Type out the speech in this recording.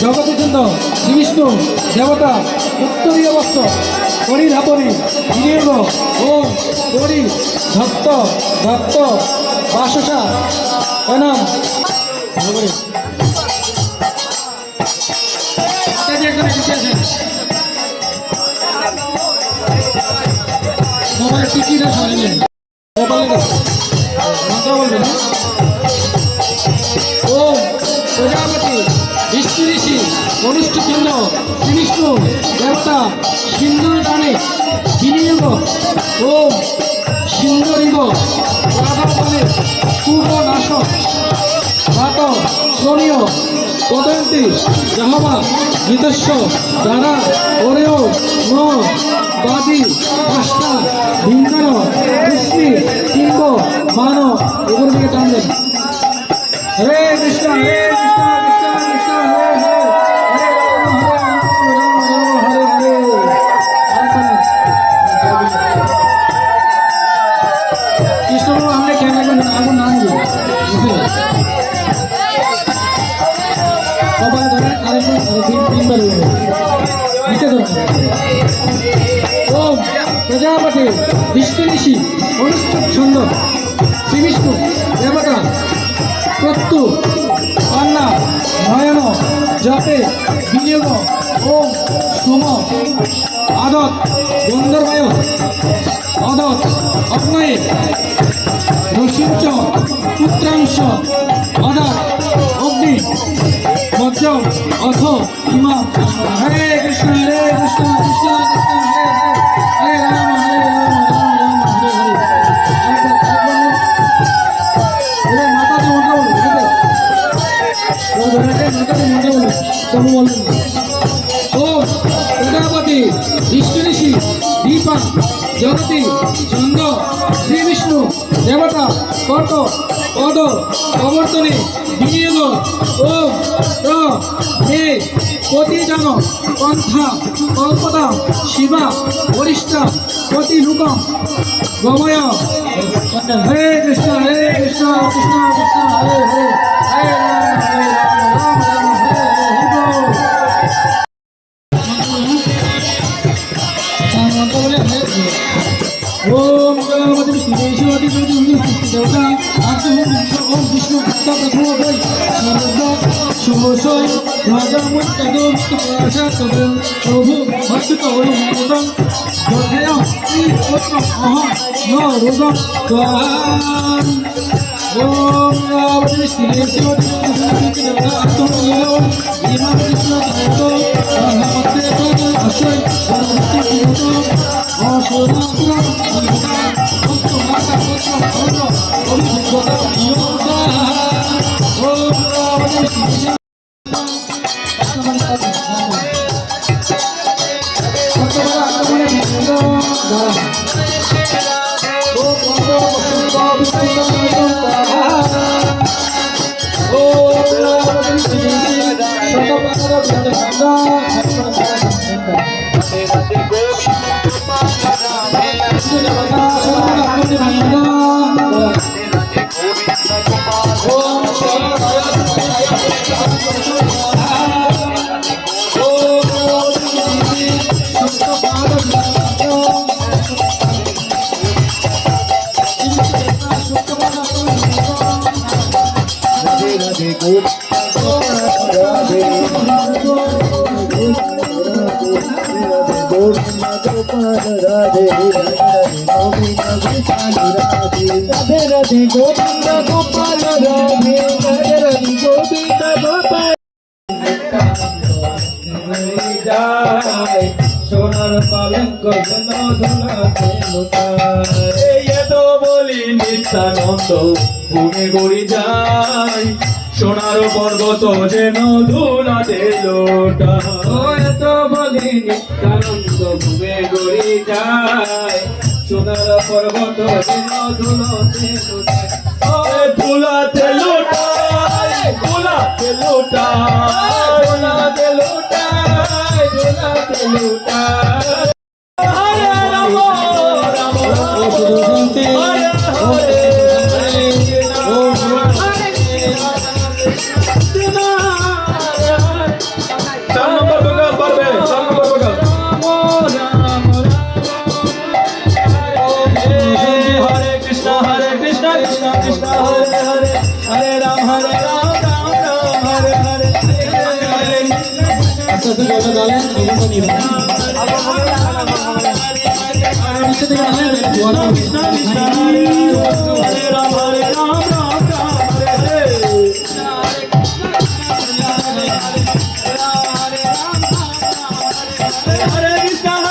জগৎচন্দ্র শ্রী বিষ্ণু দেবতা উত্তরীয় বস্ত্র পরিধাপনে বিনিয়োগ ওম পরি ভক্ত ভক্ত বাসসা প্রণাম সবাই টিকিটা সরিলেন মন্ত্র বলবেন ওম প্রজাপতি বিষ্ণু ঋষি অনুষ্ঠিচন্দ্র শ্রী বিষ্ণু দেবতা সিন্দুর দানে বিনিয়োগ ওম সিন্দরিব রাধাবনে কুহনাশক ভাত শ্রণীয় পদন্তি জাহবা গীতস্ব দ্বারা ওরেও ন বাদি পাঁচটা ভিন্দান কৃষ্ণি কিম্ব মান এগুলো থেকে টানবেন হরে কৃষ্ণ হরে কৃষ্ণ কৃষ্ণ কৃষ্ণ হরে হরে হরে রাম হরে হরে কৃষ্ণবাবু আমরা কেন আগুন না নিব সবাই ধরেন আরেকবার তিনবার নিচে ধরেন ওম প্রজাপতি বিষ্ণু ঋষি অনুষ্ঠিত ছন্দ শ্রী বিষ্ণু দেবতা প্রত্যু কন্যা নয়ন জপে বিনিয়োগ ওম সুম আদত গন্ধর্বায় অদত অগ্নয়ে রসিঞ্চ পুত্রাংশ অদাত অগ্নি বজ্র অথ ইমা হরে কৃষ্ণ কৃষ্ণ কৃষ্ণ হরে হরে হরে রাম হরে রাম রাম রাম হরে হরে মাতাজি মন্ত্র বলুন মাতাজি মন্ত্র বলুন তবু বলুন ও প্রজাপতি বিষ্ণু ঋষি দীপা জগতি চন্দ্র শ্রী বিষ্ণু দেবতা কর্ত পদ প্রবর্তনে বিনিয়োগ ও হে প্রতিজন পন্থা কল্পতা শিবা বরিষ্ঠ প্রতি লুকম গময় হরে কৃষ্ণ কৃষ্ণ কৃষ্ণ হরে হরে হরে রাম রাম হরে হরে ओम गणपति विष्णुदेवती देवता ओम विष्णु भक्त प्रभु भय सर्वदा शुभोषय राजामुत्तदो प्रसादं प्रभु भक्त ओम जय श्री पुत्र अहं न रोगं स्वाहा ओम गणपति विष्णुदेवती देवता आत्मनियो इमा कृष्ण देवतो भक्ते अक्षय सर्वभक्ति देवतो राधे गोविंद गोपाल राधे राधे गोविंद गोपाल যায় সোনার পালঙ্ক যেন ধুলাতে লুটায় এত বলি নিত্যানন্দ ঘুমে গড়ি যায় সোনার পর্বত যেন ধুলাতে লোটায় এত বলি নিত্যানন্দ ঘুমে গড়ি যায় সোনার পর্বত যেন ধুলাতে লোটায় ধুলাতে লোটায় ধুলাতে লোটায় ধুলাতে লোটায় ধুলাতে লোটায় হরে রাম রাম হরে হরে Hare Krishna